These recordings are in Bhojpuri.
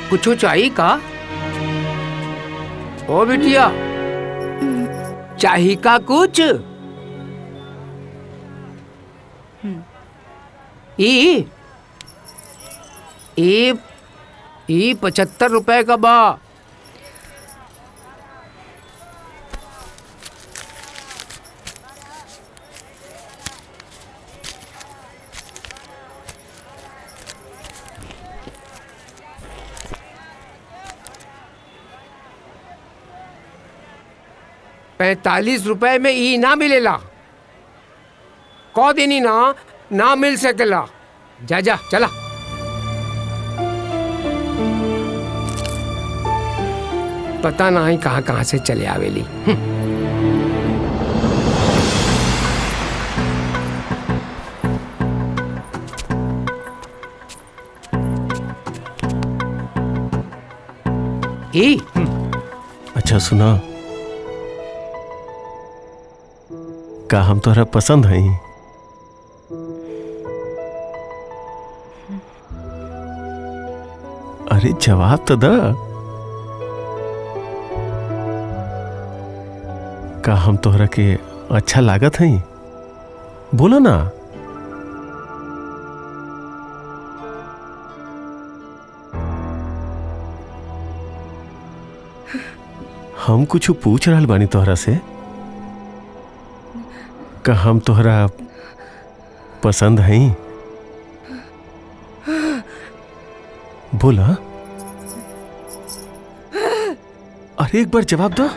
कुछ चाहिए का? ओ बिटिया, चाहिए का कुछ? ई 75 रुपए का बा। ₹45 में ई ना मिलेला। कौ दिनी ना मिल सकेला। जा जा चला। पता नहीं कहाँ से चले आवेली। अच्छा सुना, का हम तोहरा पसंद हई? अरे जवाब तो दा। का हम तोहरा के अच्छा लागत हई? बोला ना। हम कुछ पूछ रहल बानी तोहरा से। का हम तोहरा पसंद हई? बोला। अरे एक बार जवाब दो।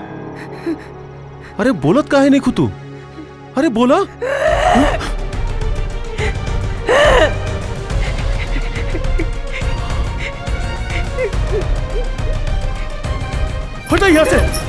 अरे बोलत काहे नहीं खुतू? अरे बोला। हटा यहां से।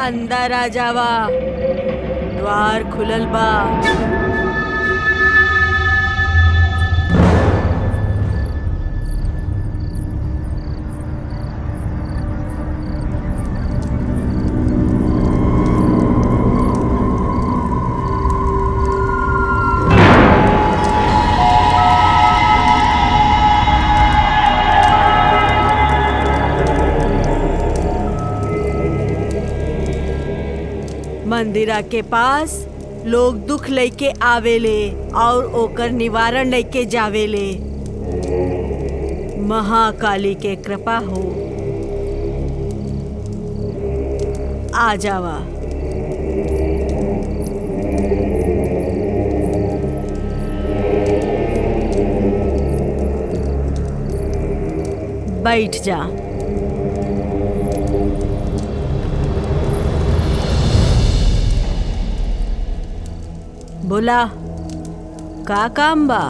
अंदर आ जावा, द्वार खुलल बा। मंदिरा के पास लोग दुख लेके आवेले और ओकर निवारण लेके जावेले। महाकाली के कृपा हो, आ जावा। बैठ जा। बोला, का काम बा?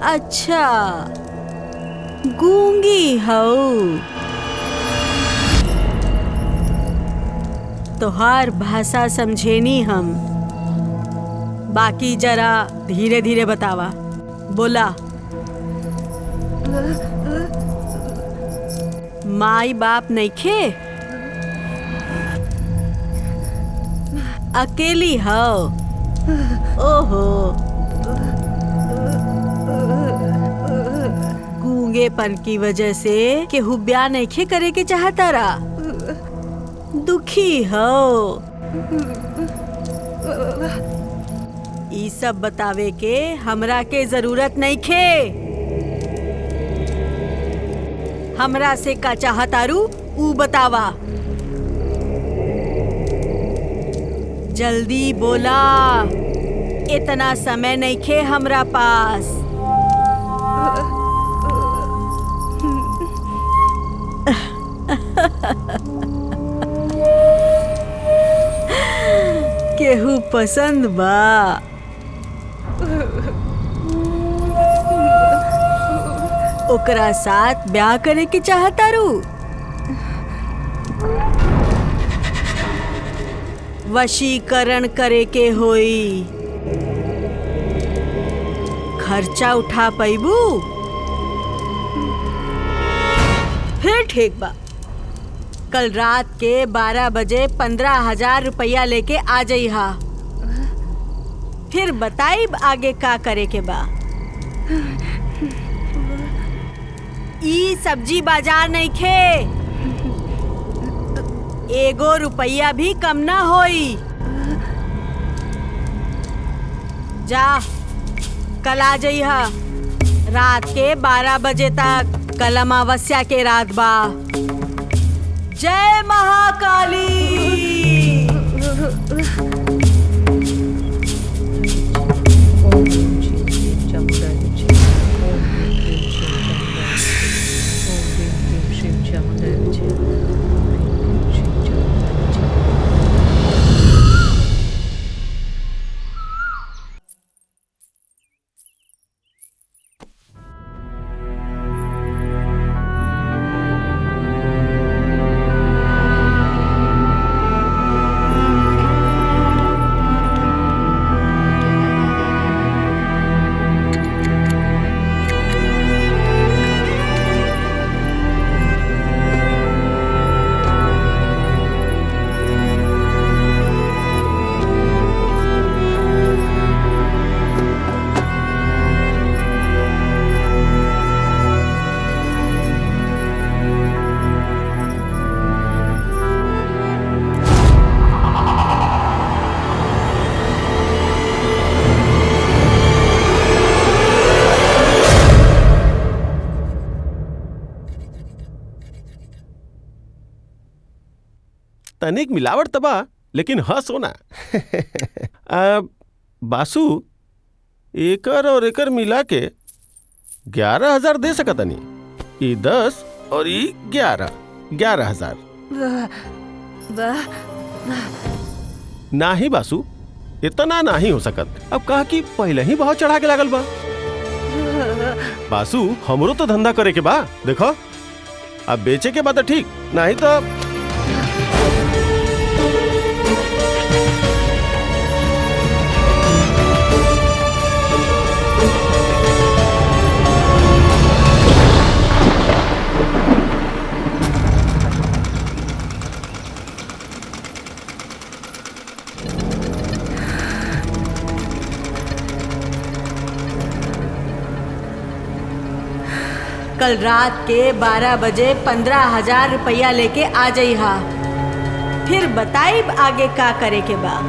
अच्छा, गूंगी हो। तोहार भाषा समझेनी हम, बाकी जरा धीरे धीरे बतावा। बोला, माई बाप नइखे? अकेली हो? ओहो, गूंगेपन की वजह से केहू ब्याह नइखे करे के चाहतारा? दुखी हो? ई सब बतावे के हमरा के जरूरत नइखे। हमरा से का चाहतारू ऊ बतावा। जल्दी बोला, इतना समय नइखे हमरा पास। केहू पसंद बा? ओकरा साथ ब्याह करे के चाहतारू? वशीकरण करे के होई। खर्चा उठा पैबू? फिर ठीक बा, कल रात के 12 बजे 15,000 रुपया लेके आ जाइहा। फिर बताइब आगे का करे के बा। ई सब्जी बाजार नइखे, एगो रुपया भी कम ना होई। जा, कल आ जाइहा रात के 12 बजे तक। कल अमावस्या के रात बा। जय महाकाली। तनिक मिलावट तबा, लेकिन ह सोना। बासु, एकर और एकर मिला के 11,000 दे सकतनी। ई 10 और ई 11,000। नाही बासु, इतना नाही हो सकत। अब कहा कि पहले ही बहुत चढ़ा के लागल बा। बासु हमरो तो धंधा करे के बा। देखो अब बेचे के बाद तो ठीक, नहीं तो कल रात के 12 बजे 15,000 रुपया लेके आ जाइहा। फिर बताइब आगे का करे के बा।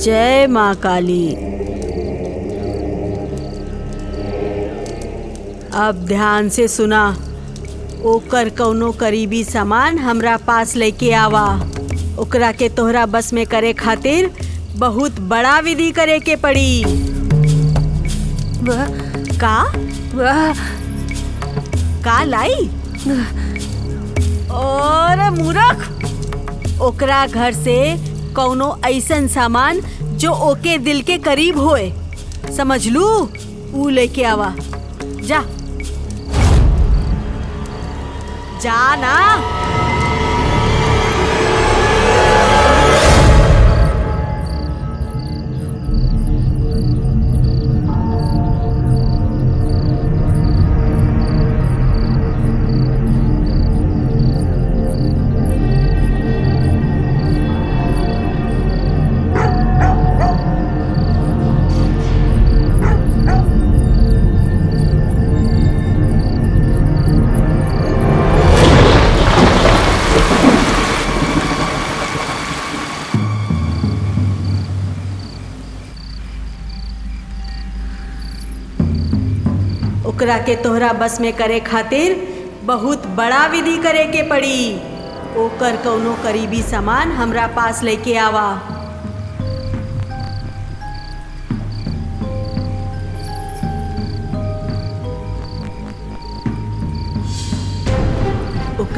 जय माँ काली। अब ध्यान से सुना, ओकर कौनो करीबी सामान हमरा पास लेके आवा। ओकरा के तोहरा बस में करे खातिर बहुत बड़ा विधि करे के पड़ी। का लाई? और मूर्ख, ओकरा घर से कौनो ऐसन सामान जो ओके दिल के करीब होए, समझ लू, ऊ लेके आवा। जा जा ना। ओकरा के तोहरा बस में करे खातिर बहुत बड़ा विधि करे के पड़ी। ओकर कौनो करीबी सामान हमरा पास लेके आवा।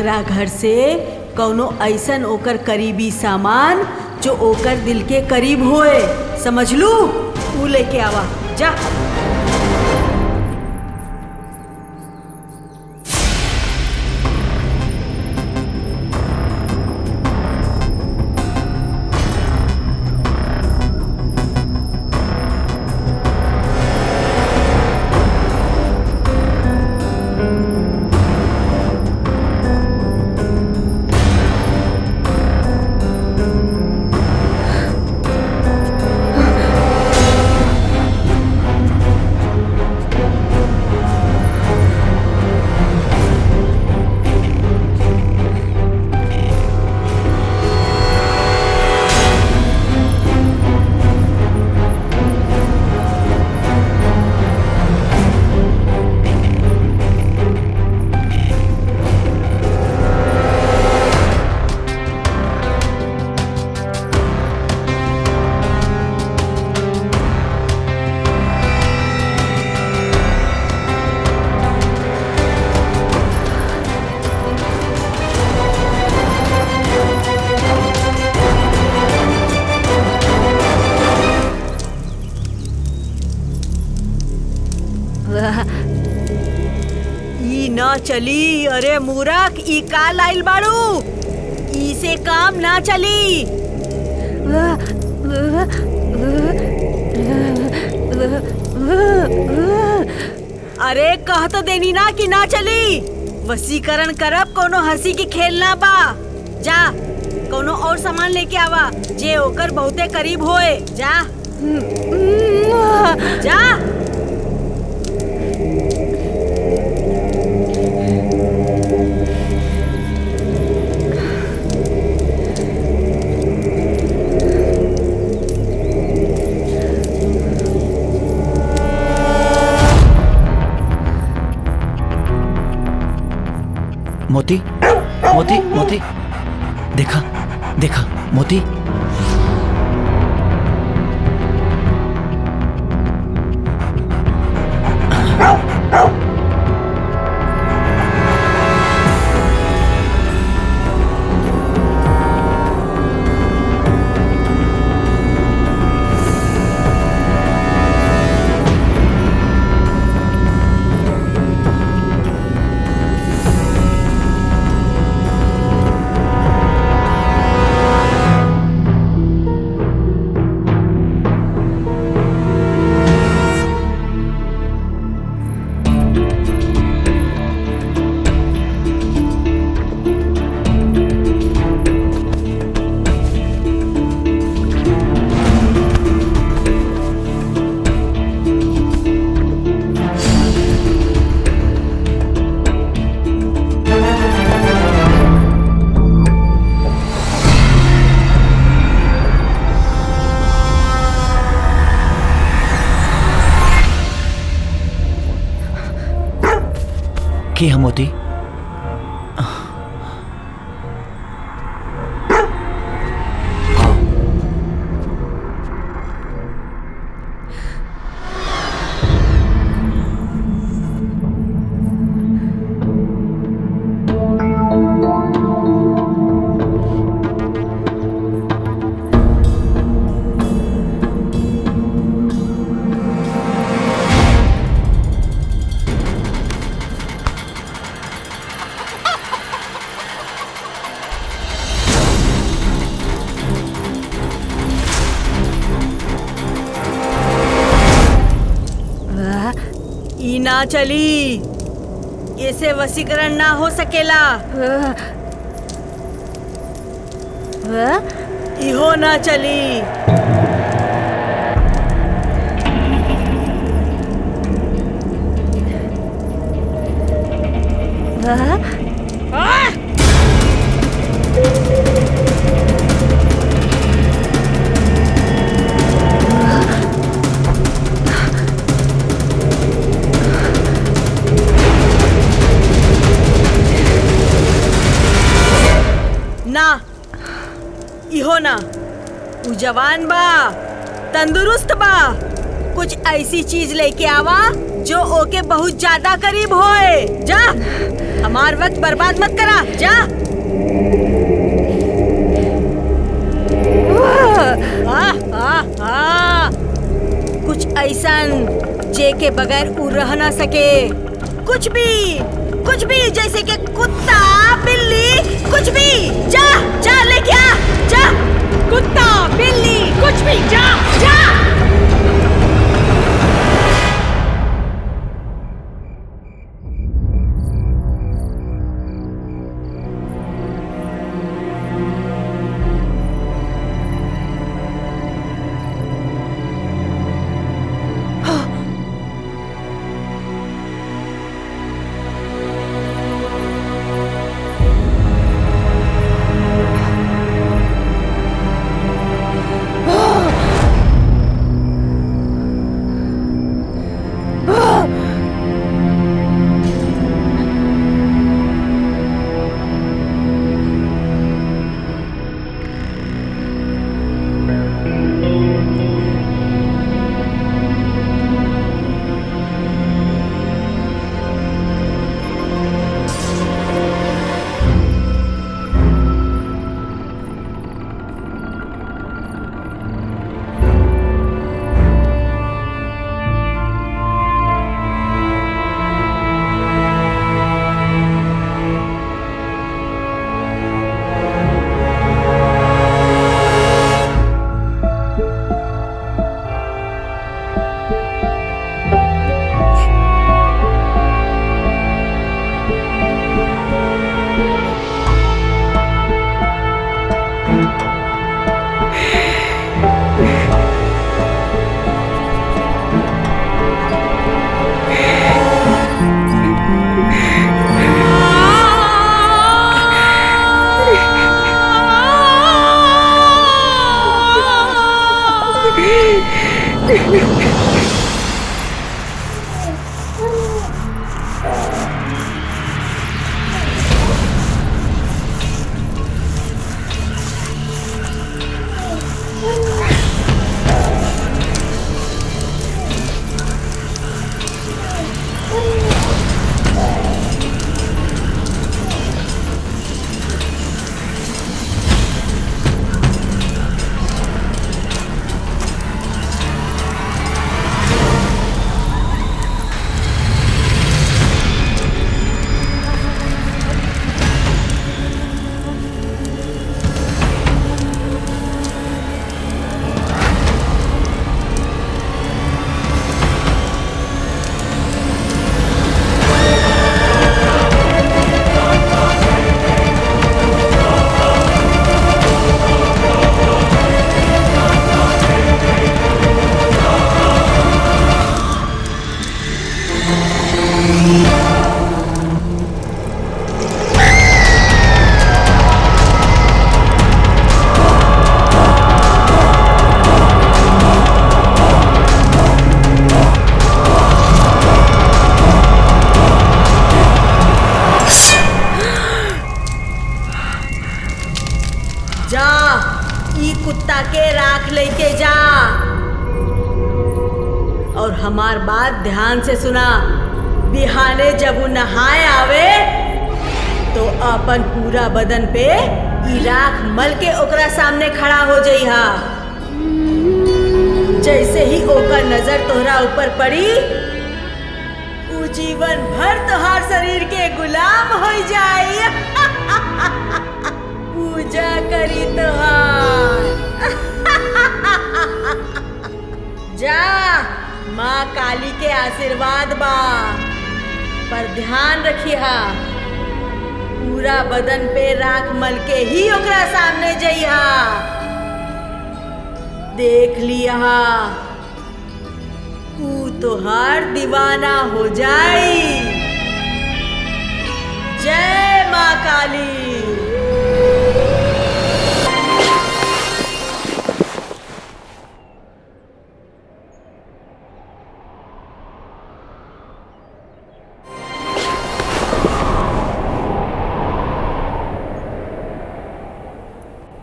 ओकरा घर से कौनो ऐसन ओकर करीबी सामान जो ओकर दिल के करीब होए, समझ लू? ऊ लेके आवा जा। ई ना चली। अरे मूरख, ई का लाइल बाड़ू? ई से काम ना चली। अरे कह तो देनी ना कि ना चली। वसीकरण करब कोनो हंसी की खेल ना बा। जा कोनो और सामान लेके आवा जे ओकर बहुते करीब होए। जा जा। मोती मोती मोती, देखा देखा मोती। की है मोती? ई ना चली। ऐसे वशीकरण ना हो सकेला। इहो ना चली। ना, इहो ना। उ जवान बा, तंदुरुस्त बा। कुछ ऐसी चीज लेके आवा जो ओके बहुत ज्यादा करीब होए। जा, हमार वक्त बर्बाद मत करा, जा। कुछ ऐसन जे के बगैर उ रह ना सके। कुछ भी जैसे कि कुत्ता, बिल्ली, कुछ भी। जा जा लेके आ, जा। कुत्ता, बिल्ली, कुछ भी, जा जा। और हमार बात ध्यान से सुना। बिहाने जब वो नहाए आवे तो अपन पूरा बदन पे ई राख मल के ओकरा सामने खड़ा हो जइहा। जैसे ही ओकर नजर तोहरा ऊपर पड़ी उ जीवन भर तोहार शरीर के गुलाम हो जाई। पूजा करी तोहार। जा, माँ काली के आशीर्वाद बा, पर ध्यान रखिहा पूरा बदन पे राख मल के ही ओकरा सामने जइहा। देख लिया ऊ तोहार दीवाना हो जाई। जय माँ काली।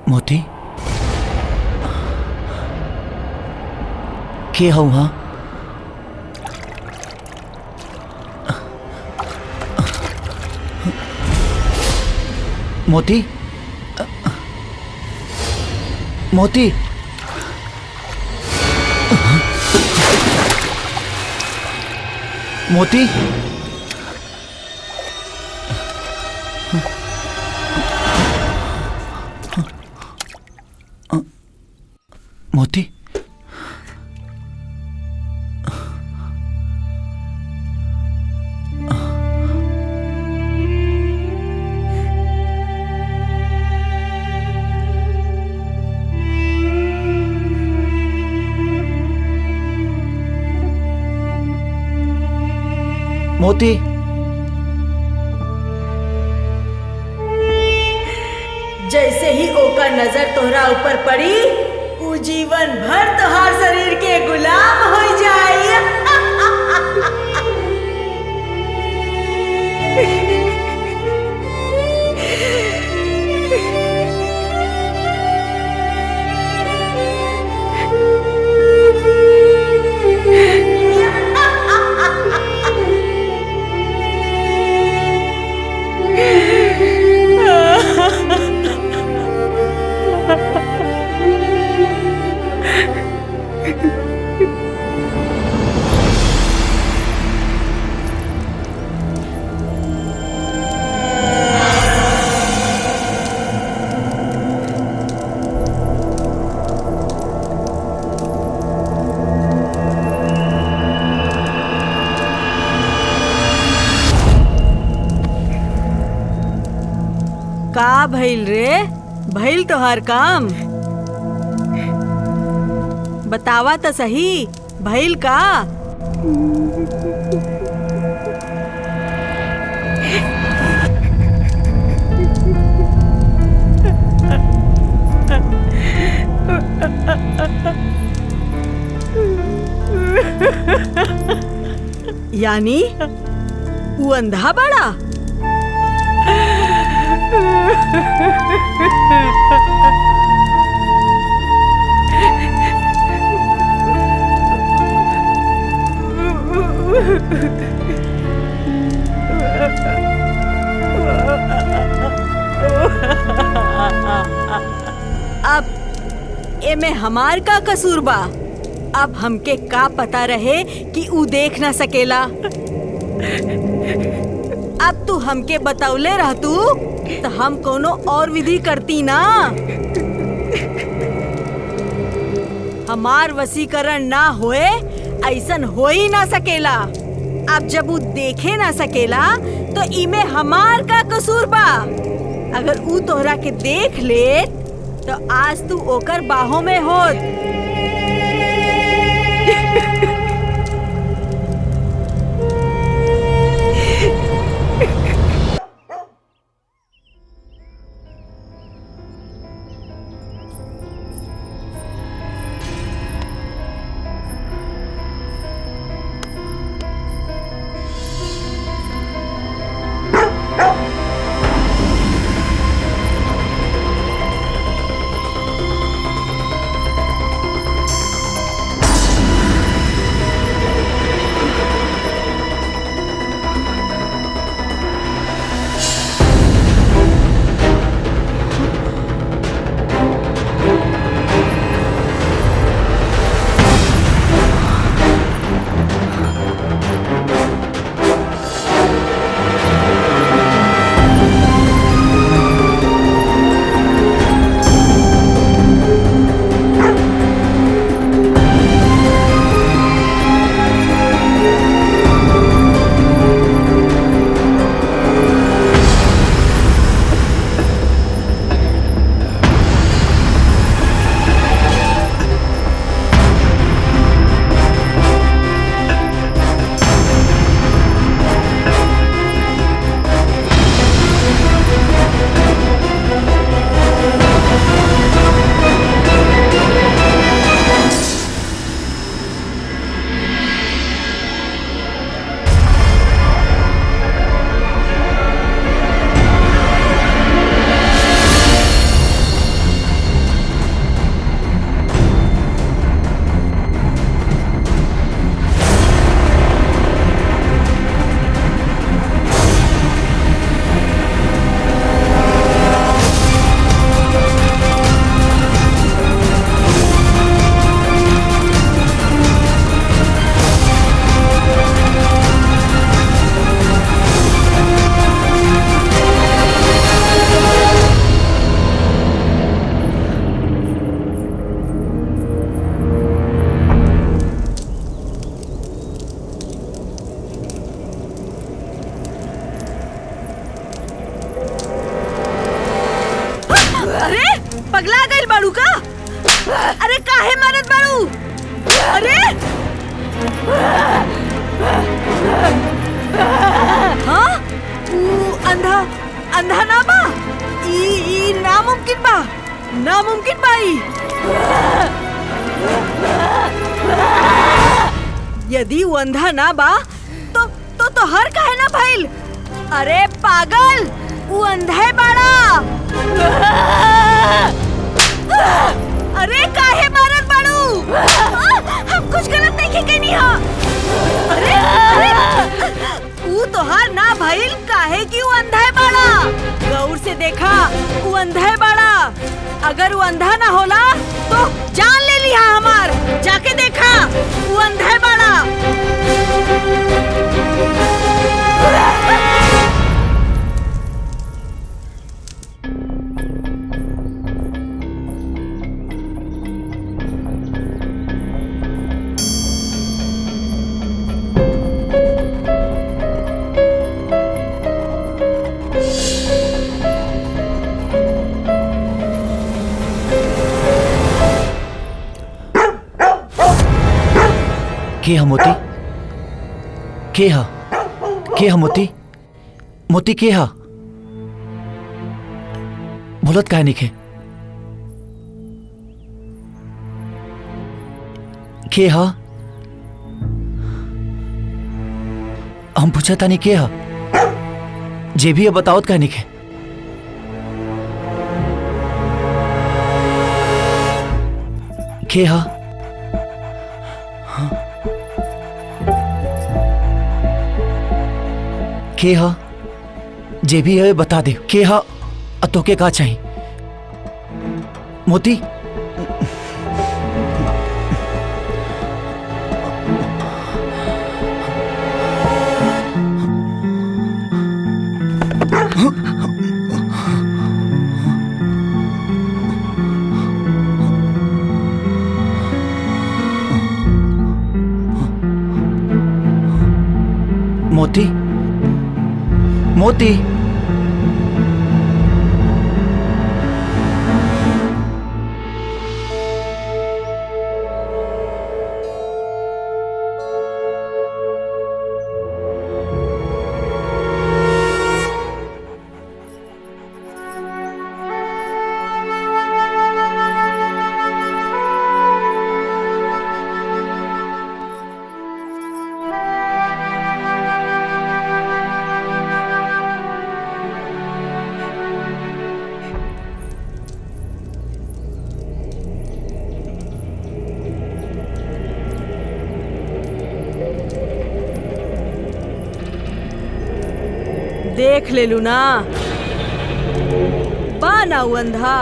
मोती के हौ? हाँ, मोती मोती मोती मोती मोती जैसे ही ओकर नजर तोहरा ऊपर पड़ी उ जीवन भर तोहार शरीर के गुलाम हो जाई। का भइल रे? भइल तोहार काम? बतावा तो सही, भइल का? यानी वो अंधा बड़ा? अब एमे हमार का कसूर बा? अब हमके का पता रहे कि ऊ देख ना सकेला? अब तू हमके बतौले रहतू तो हम कोनो और विधि करती ना। हमार वशीकरण ना होए ऐसन हो ही ना सकेला। अब जब ऊ देखे ना सकेला तो इमे हमार का कसूर बा? अगर ऊ तोहरा के देख ले तो आज तू ओकर बाहों में होत। गइल बाड़ू का? अरे काहे मारत बाड़ू? अरे हाँ ऊ अंधा ना बा? ई नामुमकिन बा, नामुमकिन बा ई। यदि वो अंधा ना बा तो हर काहे ना भइल? अरे पागल, वो अंधे बाड़ा। अरे काहे मारत बाड़ू? हम कुछ गलत नहीं कहनी हा। अरे वो तोहार ना भइल काहे कि वो अंधे बाड़ा। गौर से देखा, वो अंधे बाड़ा। अगर वो अंधा ना होला तो जान ले लिया हमार। जाके देखा, वो अंधे बाड़ा। के हा मोती? के हा? के हा मोती? मोती के हा? बोलत काहे निखे? के हा? हम पूछा तानी के हा? जे भी है बताओत काहे निखे? के हा? के हा? जे भी है बता दे। के हा? तो के का चाहिए? मोती मोती मोती देख ले लू ना, बाना वो अंधा।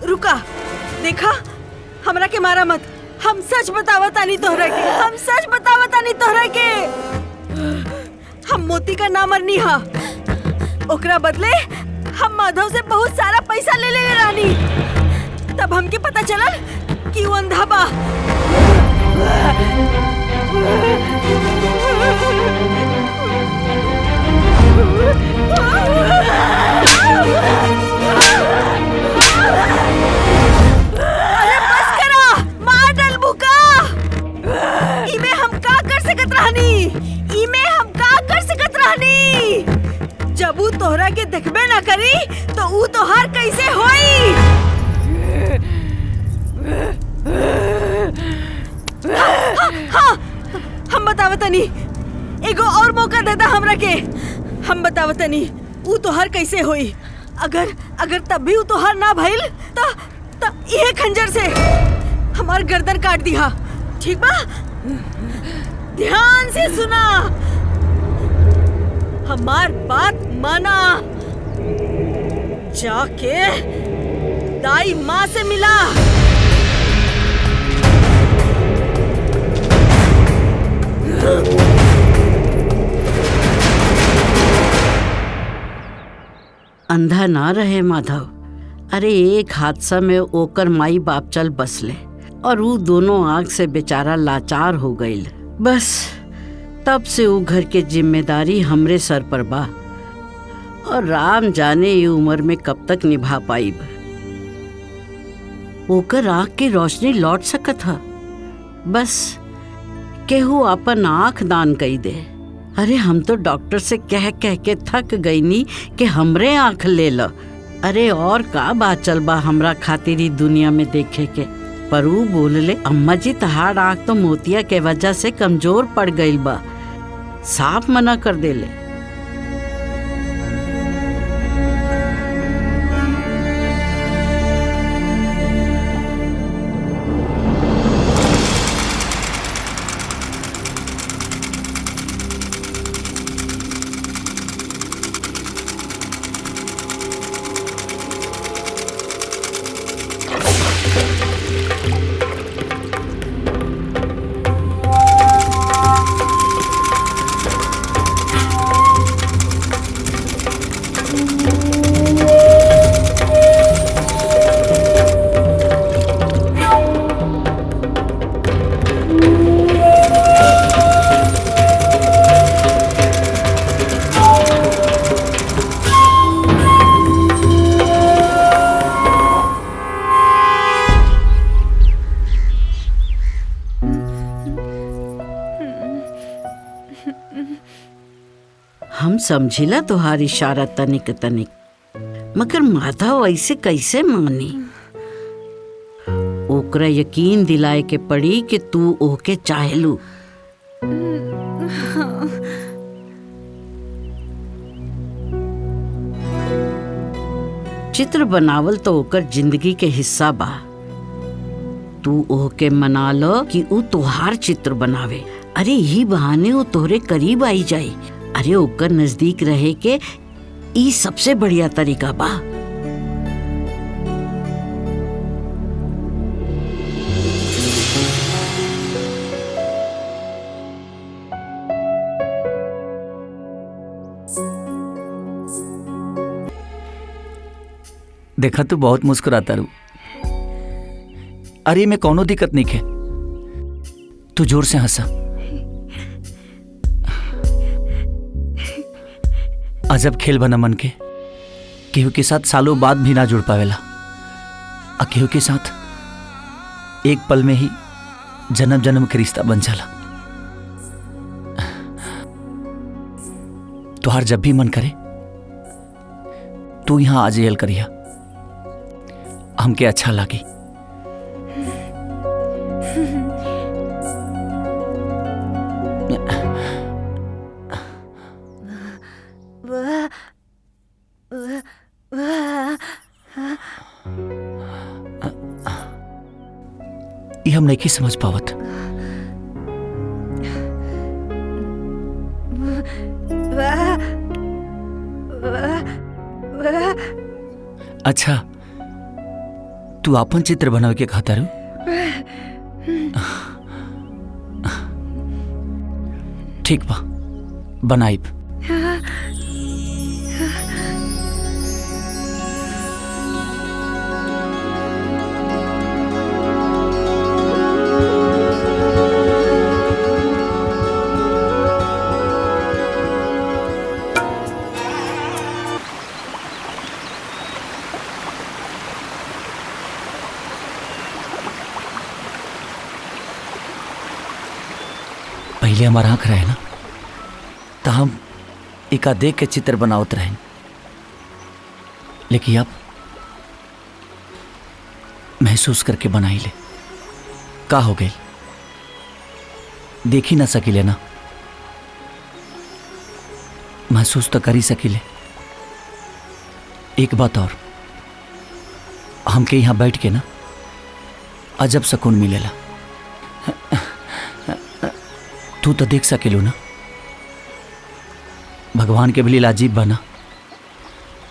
रुका, देखा, हमरा के मारा मत। हम सच बतावत आनी तोहरा के, हम सच बतावत आनी तोहरा के। हम मोती का नाम अरनी हा। ओकरा बदले हम माधव से बहुत सारा पैसा ले ले रानी। तब हमके पता चलल कि वो अंधा बा। अरे बस करा, मार डाल बुका। इमे हम का कर सकत रहनी? इमे हम का कर सकत रहनी? जब ऊ तोहरा के देखबे ना करी तो ऊ तोहार कैसे होई? हाँ, हम बतावतनी। एगो और मौका दे दा हमरा के। हम बतावतनी, ऊ तोहार कैसे होई? अगर तब भी ऊ तोहार ना भइल त इहे खंजर से हमार गर्दन काट दिया। ठीक बा? ध्यान से सुना, हमार बात माना। जाके दाई माँ से मिला। अंधा ना रहे माधव। अरे एक हादसा में ओकर माई बाप चल बसले और वो दोनों आँख से बेचारा लाचार हो गईल। बस तब से वो घर के जिम्मेदारी हमरे सर पर बा और राम जाने ये उम्र में कब तक निभा पाईब। ओकर आँख की रोशनी लौट सकत हा, बस केहू अपन आँख दान कई दे। अरे हम तो डॉक्टर से कह कह के थक गई नी कि हमरे आँख ले लो। अरे और का बात चल बा हमरा खातिर ही दुनिया में देखे के। पर वो बोलले, अम्मा जी तहार आँख तो मोतिया के वजह से कमजोर पड़ गईल बा, साफ मना कर देले। हम समझिला तुहार इशारा तनिक तनिक, मगर माधव ऐसे कैसे मानी? ओकरा यकीन दिलाए के पड़ी कि तू ओके चाहेलू। चित्र बनावल तो ओकर जिंदगी के हिस्सा बा। तू ओके मना लो कि ऊ तुहार चित्र बनावे। अरे यही बहाने वो तोहरे करीब आई जाई। अरे ओकर नजदीक रहे के ई सबसे बढ़िया तरीका बा। देखा तू बहुत मुस्कुराता रू। अरे में कौनो दिक्कत नहीं है, तू जोर से हंसा। अजब खेल बना मन के, केहू के साथ सालों बाद भी ना जुड़ पावेला, और केहू के साथ एक पल में ही जन्म जन्म के रिश्ता बन जाला। तुहार जब भी मन करे तू यहाँ आ जायल करिया, हमके अच्छा लागी। ये हम नहीं समझ पावत। अच्छा तू अपन चित्र बनावे के खाता रू? ठीक बा, बनाइब। पहले हमारा आंख रहे ना तो हम एका देख के चित्र बनावत रहे, लेकिन अब महसूस करके बनाई ले। का हो गई? देख ही ना सकीले ना, महसूस तो कर ही सकीले। एक बात और, हमके यहाँ बैठ के ना अजब सुकून मिलेला। तू तो देख सकेलू ना, भगवान के भी लीला अजीब बना।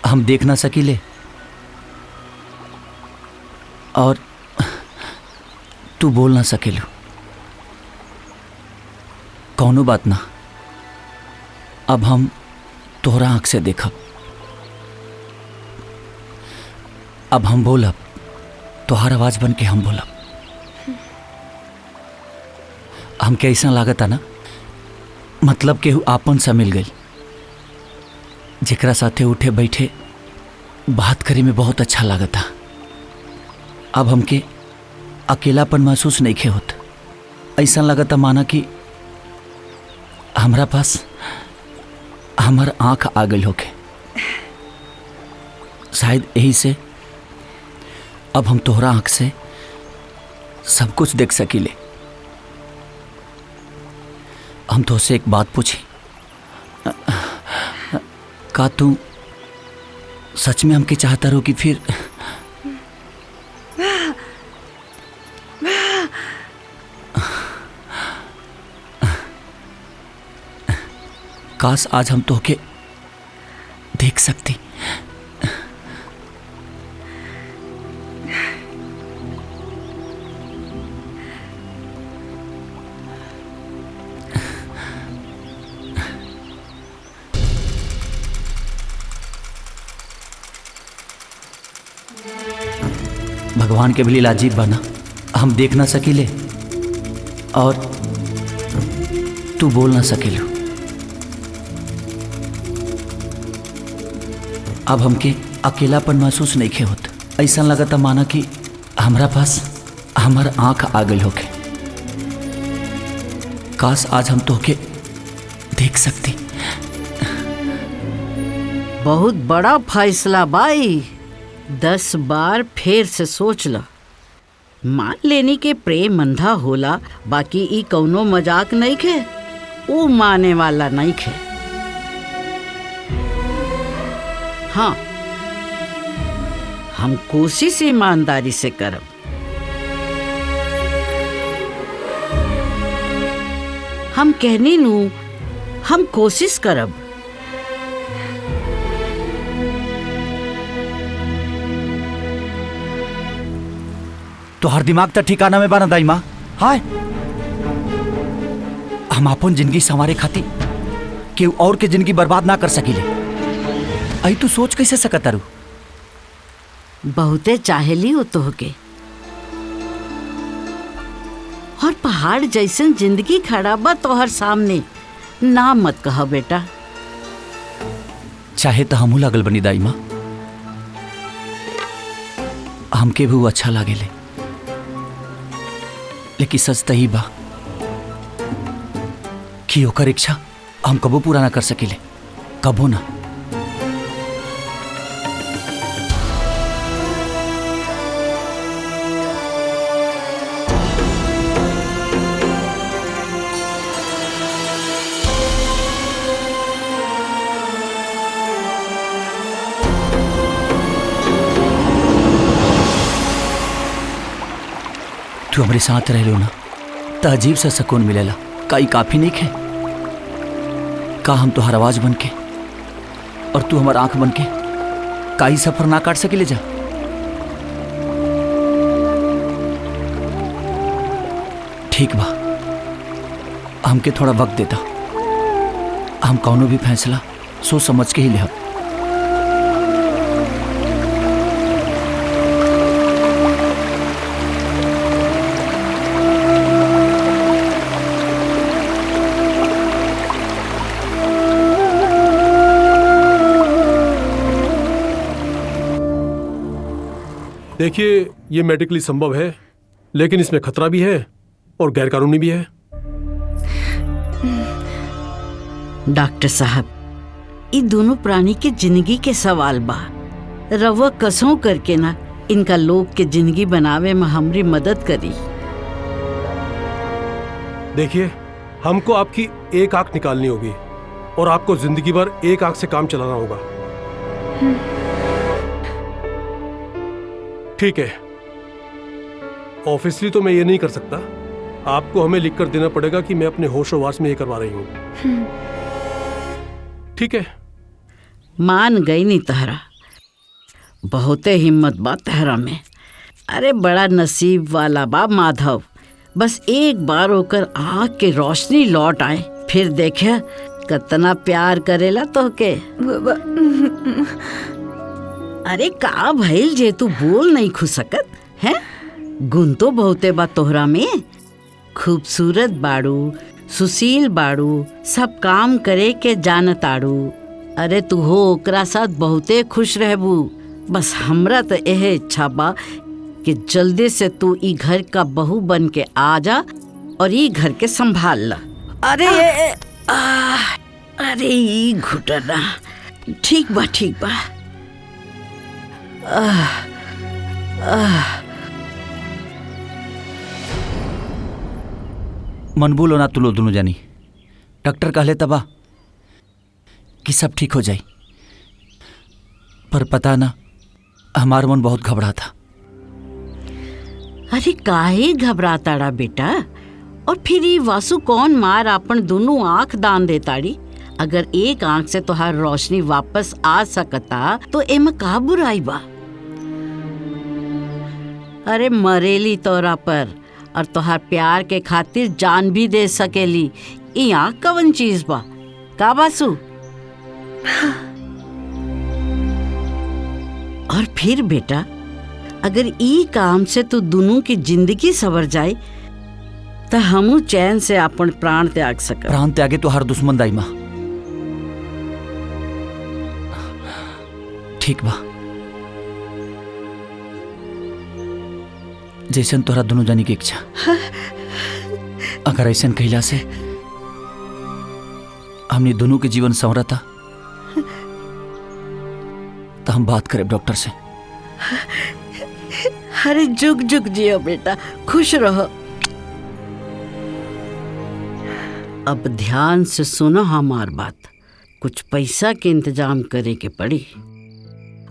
हम देख ना सकीले और तू बोल ना सकेलू। कौनो बात ना, अब हम तोहरा आंख से देखब। अब हम बोलब, तोहार आवाज बन के हम बोलब। हमके ऐसा लागत है ना, मतलब केहू आपन सा मिल गई, जेकरा साथे उठे बैठे बात करे में बहुत अच्छा लागता। अब हमके अकेलापन महसूस नहीं खे होत। ऐसा लगता माना कि हमरा पास हमार आँख आ गई होके। शायद यही से अब हम तोहरा आँख से सब कुछ देख सकीले। हम तो से एक बात पूछी, का तू सच में हमके चाहता रहो कि फिर? काश आज हम तोहके देख सकती। भगवान के भी लीला अजीब बना, हम देख ना सकीले और तू बोल ना सकेलू। अब हमके अकेलापन महसूस नहीं खे होत। ऐसा लगता माना कि हमरा पास हमार आँख आ गई होके। काश आज हम तोहके देख सकती। बहुत बड़ा फैसला बाई, 10 बार फिर से सोच ला। मान लेनी के प्रेम अंधा होला, बाकी ई कौनो मजाक नहीं खे, ऊ माने वाला नहीं खे। हाँ, हम कोशिश ईमानदारी से करब। हम कहनी नू, हम कोशिश करब। तो हर दिमाग तक ठिकाना में बना दाई माँ। हाय, हम अपन जिंदगी संवारे खाती केहू और के जिंदगी बर्बाद ना कर सकीले। आई तू सोच कैसे सकत रू? बहुते चाहेली हो तोहके, और पहाड़ जैसन जिंदगी खड़ा बा तोहर सामने। ना मत कहा बेटा। चाहे तो हमू लागल बनी दाई माँ, हमके भी वो अच्छा लागेले, लेकिन सच तो ही बा कि ओकर इच्छा हम कबो पूरा ना कर सकीले, कबो ना। तू हमारे साथ रह लो ना तो अजीब सा सुकून मिलेला। का ई काफी नहीं है? का हम तुहार आवाज बन के और तू हमार आंख बन के का ही सफर ना काट सके ले जा? ठीक बा, हमके थोड़ा वक्त देता, हम कौनो भी फैसला सोच समझ के ही ले। देखिए, ये मेडिकली संभव है, लेकिन इसमें खतरा भी है और गैरकानूनी भी है। डॉक्टर साहब, ये दोनों प्राणी के जिंदगी के सवाल बा। रवा कसों करके ना इनका लोग के जिंदगी बनावे में हमारी मदद करी। देखिए, हमको आपकी एक आंख निकालनी होगी और आपको जिंदगी भर एक आंख से काम चलाना होगा। ठीक है, ऑफिशियली तो मैं ये नहीं कर सकता। आपको हमें लिखकर देना पड़ेगा कि मैं अपने होशोवास में ये करवा रही हूँ। ठीक है? मान गई नहीं तहरा, बहुते हिम्मत बा तहरा में। अरे बड़ा नसीब वाला बा माधव। बस एक बार होकर आँख के रोशनी लौट आए, फिर देखे कितना प्यार करेला तो के। अरे का भइल जे तू बोल नहीं खु सकत है? गुण तो बहुते बा तोहरा में। खूबसूरत बाड़ू, सुशील बाड़ू, सब काम करे के जानताड़ू। अरे तू हो ओकरा साथ बहुते खुश रहबू। बस हमरा तो यह इच्छा बा कि जल्दी से तू ई घर का बहू बन के आ जा और ई घर के संभाल ला। अरे अरे ई घुटना ठीक बा ठीक बा। मन बोलो ना तुलो दोनों जानी। डॉक्टर कहले तबा कि सब ठीक हो जाए, पर पता ना हमार मन बहुत घबरा था। अरे काहे घबराताड़ा बेटा? और फिर ये वासु कौन मार अपन दोनों आंख दान देताड़ी? अगर एक आंख से तोहार रोशनी वापस आ सकता तो एम का बुराई बा? अरे मरेली तोरा पर और तोहार प्यार के खातिर जान भी दे सकेली। ई आंख कवन चीज बा का वासु? और फिर बेटा अगर ई काम से तू दोनों की जिंदगी सवर जाए तो हमू चैन से अपन प्राण त्याग सक। प्राण त्यागे तो हर दुश्मन दाई माँ। ठीक बा, जैसन तोहरा दोनों जानी की इच्छा। अगर ऐसा कहला से हमने दोनों के जीवन संवरता तो हम बात करें डॉक्टर से। अरे जुग जुग जियो बेटा, खुश रहो। अब ध्यान से सुनो हमार बात। कुछ पैसा के इंतजाम करे के पड़ी।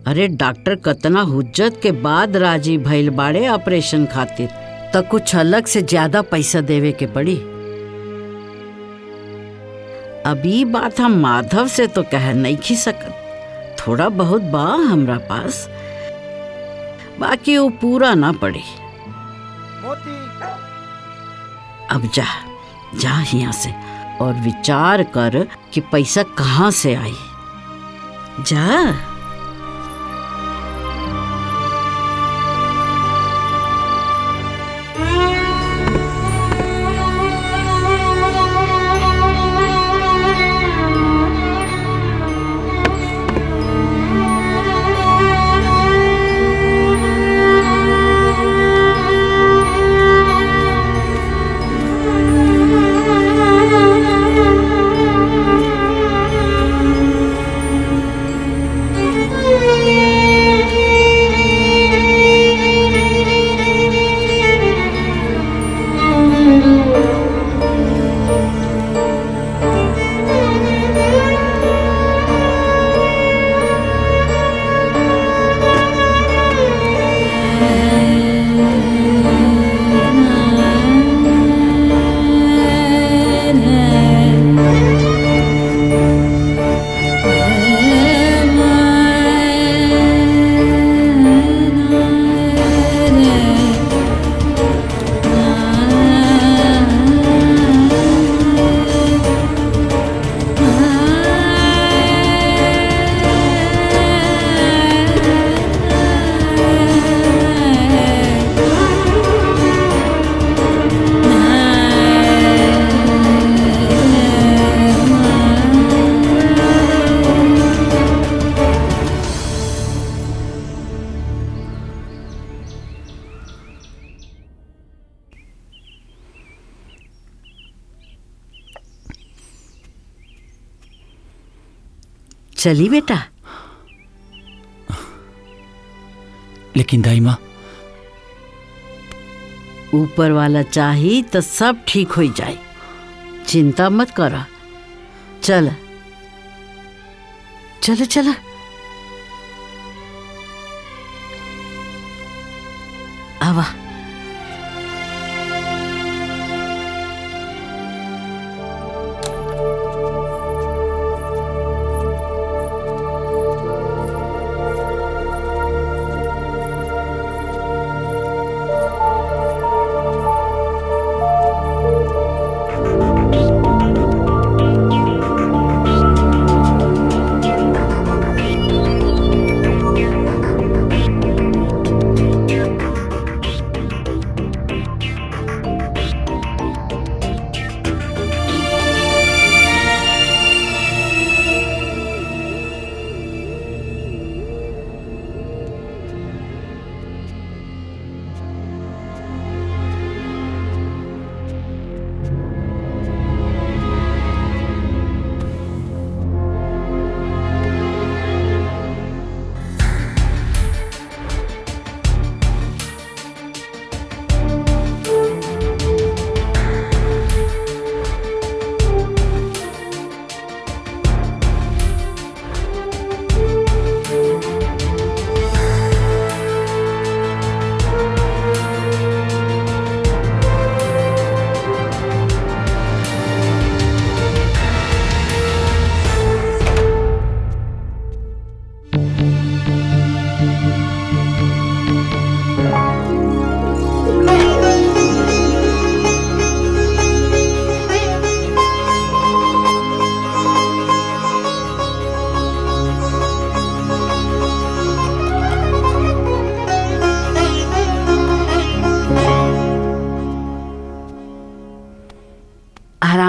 अरे डॉक्टर कतना हुज्जत के बाद राजी भइल बाड़े ऑपरेशन खातिर, तो कुछ अलग से ज्यादा पैसा देवे के पड़ी। अभी बात हम माधव से तो कह नहीं खी सकत। थोड़ा बहुत बा हमरा पास, बाकी वो पूरा ना पड़ी। अब जा जा यहाँ से और विचार कर कि पैसा कहाँ से आई। जा। चली बेटा। लेकिन दाई माँ, ऊपर वाला चाही तो सब ठीक हो जाए। चिंता मत करा। चल चल चल। आवा।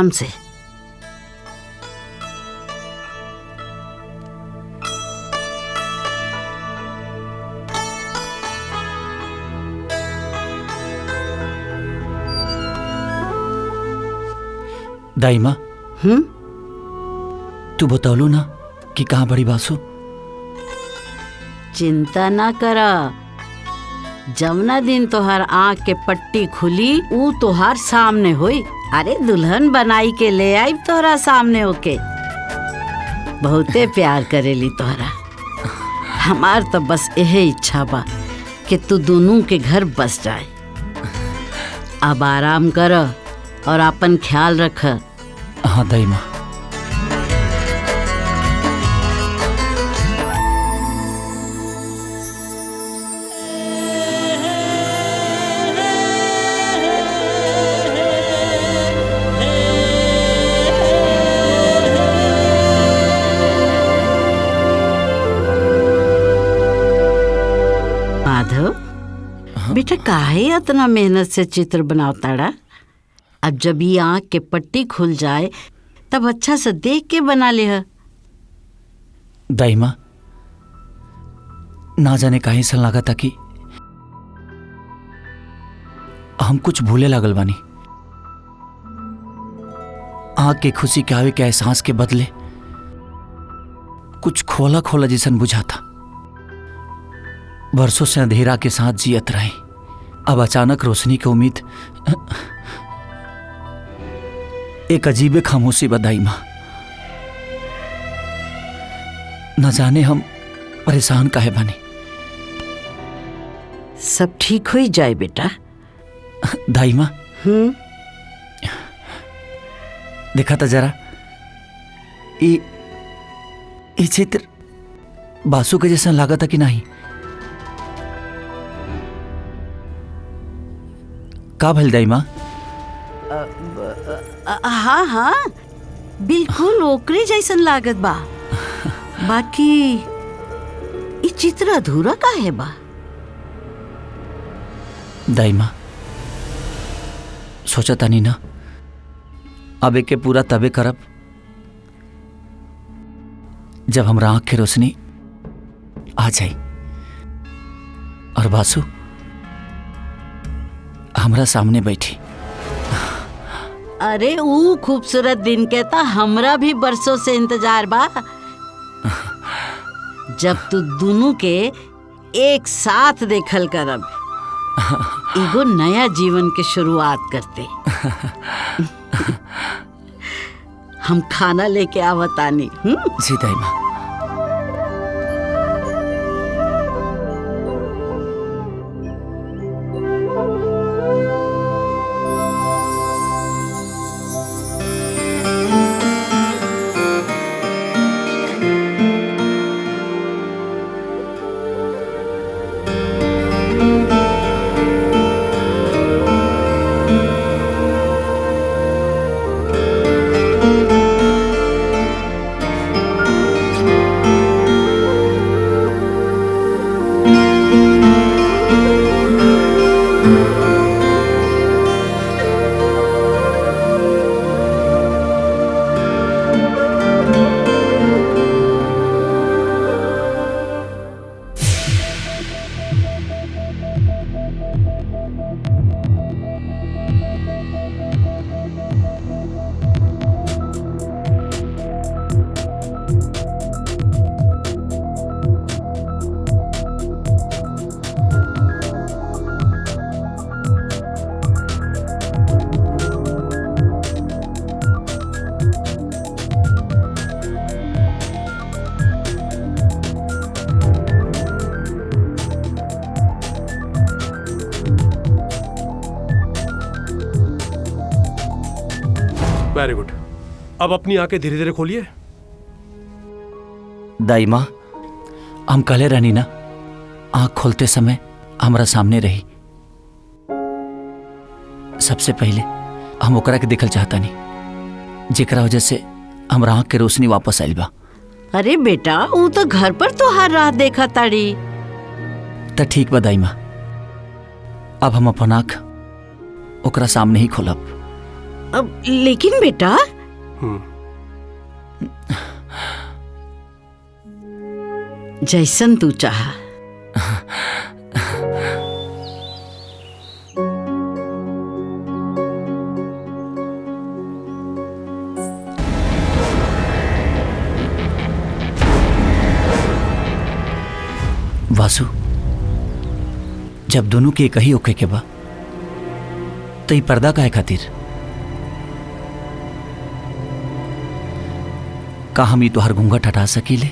आराम से। दाई माँ, तू बतौलू ना कि कहाँ बड़ी बासु? चिंता ना करा, जमुना दिन तोहार आँख के पट्टी खुली ऊ तोहार सामने हुई। अरे दुल्हन बनाई के ले आई तोहरा सामने होके। बहुते प्यार करेली तोहरा। हमार तो बस यही इच्छा बा कि तू दोनों के घर बस जाए। अब आराम कर और अपन ख्याल रख। हाँ दाई माँ। माधव, बेटा काहे इतना मेहनत से चित्र बनावताड़ा? अब जब ये आँख के पट्टी खुल जाए तब अच्छा से देख के बना ले। दाई माँ, ना जाने काहे सन लगा था कि हम कुछ भूले लागल बानी। आँख के खुशी के आवे के एहसास के बदले कुछ खोला खोला जैसन बुझा था। बरसों से अंधेरा के साथ जियत रहे, अब अचानक रोशनी की उम्मीद। एक अजीबे खामोशी बदाई माँ। न जाने हम परेशान काहे बने। सब ठीक हो जाए बेटा। दाई माँ, देखा था जरा ये चित्र बासु के जैसा लगा था कि नहीं? का भल दाई माँ? हाँ हाँ, बिल्कुल ओकरे जैसन लागत बा। बाकी ये चित्र अधूरा काहे बा? दाई माँ, सोचा तानी ना अब एके पूरा तबे करब जब हमरा आँख की रोशनी आ जाए और बासु हमरा सामने बैठी। अरे ऊ खूबसूरत दिन के ता हमरा भी बरसों से इंतजार बा, जब तू दोनों के एक साथ देखल करब। एगो नया जीवन के शुरुआत करते। हम खाना लेके आवतानी। जी दाई माँ। Very good. अब अपनी आंखें धीरे धीरे खोलिए। दाई माँ, हम कहले रहनी ना आँख खोलते समय हमारा सामने रही। सबसे पहले हम ओकरा के देखल चाहता नहीं जेकरा वजह से हमरा आँख के रोशनी वापस आइल बा। अरे बेटा, वो तो घर पर तो हर रात देखा ताड़ी। त ठीक बा दाई माँ, अब हम अपन आँख ओकरा सामने ही खोलब। अब लेकिन बेटा, जैसन तू चाह। वासु, जब दोनों के एक ही ओके के बा तो ई पर्दा काहे खातिर? का हम ई तोहर घूंघट हटा सकीले?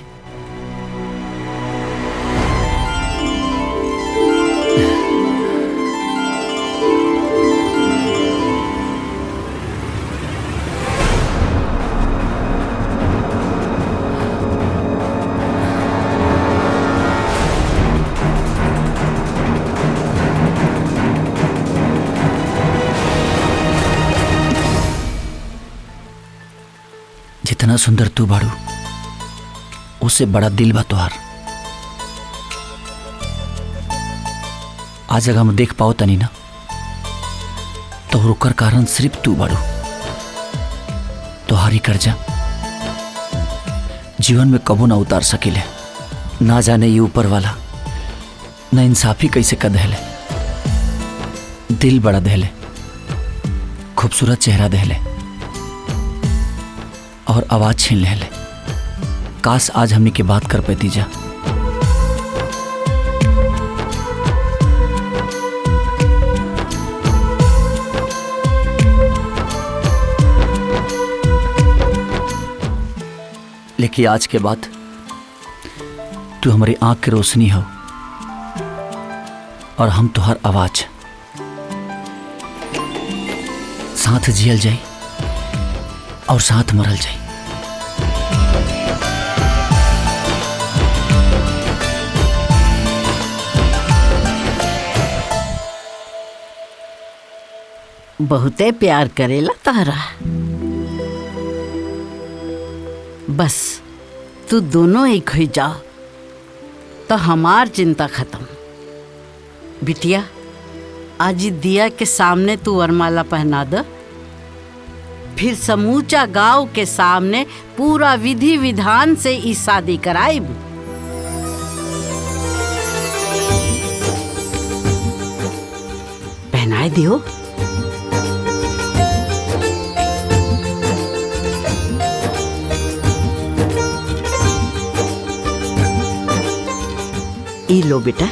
जितना सुंदर तू बाड़ू, उससे बड़ा दिल बा तोहार। आज अगर हम देख पाओ तनी ना, तो रुकर कारण सिर्फ तू बाड़ू। तोहारी कर्जा जीवन में कबो ना उतार सकिले। ना जाने ये ऊपर वाला ना इंसाफी कैसे कर देले। दिल बड़ा देले, खूबसूरत चेहरा देले और आवाज छीन ले। काश आज हमनी के बात कर पाती जा। लेकिन आज के बाद तू हमारी आंख की रोशनी हो और हम तुहार आवाज। साथ जियल जाई और साथ मरल जाई। बहुते प्यार करेला तारा। बस तू दोनों एक हो जा तो हमार चिंता खत्म। बिटिया, आज दिया के सामने तू वरमाला पहना दे, फिर समूचा गांव के सामने पूरा विधि विधान से ई शादी कराइब। पहनाए दियो। ई लो बेटा।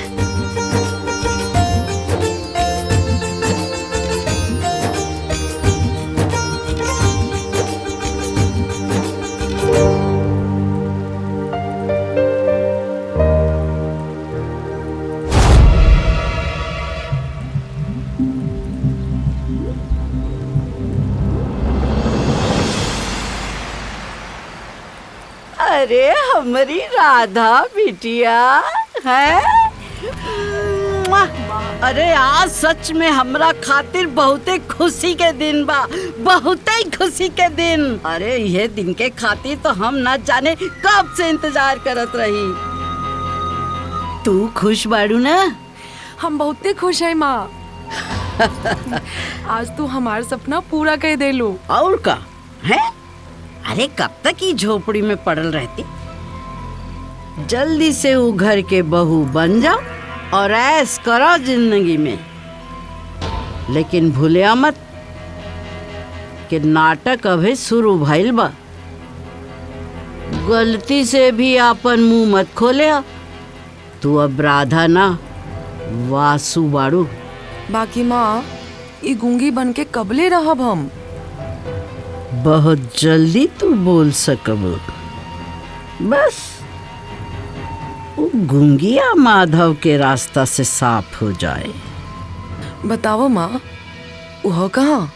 अरे हमारी राधा बिटिया है। अरे आज सच में हमरा खातिर बहुते खुशी के दिन बा, बहुते खुशी के दिन। अरे ये दिन के खातिर तो हम न जाने कब से इंतजार करत रही। तू खुश बाड़ू ना? हम बहुते खुश है माँ। आज तू हमारा सपना पूरा कर दे लो। और का है? अरे कब तक ही झोपड़ी में पड़ल रहती? जल्दी से वो घर के बहू बन जाओ और ऐश करो जिंदगी में। लेकिन भूलिया मत कि नाटक अभी शुरू भइल बा। गलती से भी अपन मुंह मत खोले। तू अब राधा ना वासु बाड़ू। बाकी माँ, ये गूंगी बन के कबले रहब हम? बहुत जल्दी तू बोल सकब। बस वो गूंगिया माधव के रास्ता से साफ हो जाए। बताओ माँ, वो कहाँ?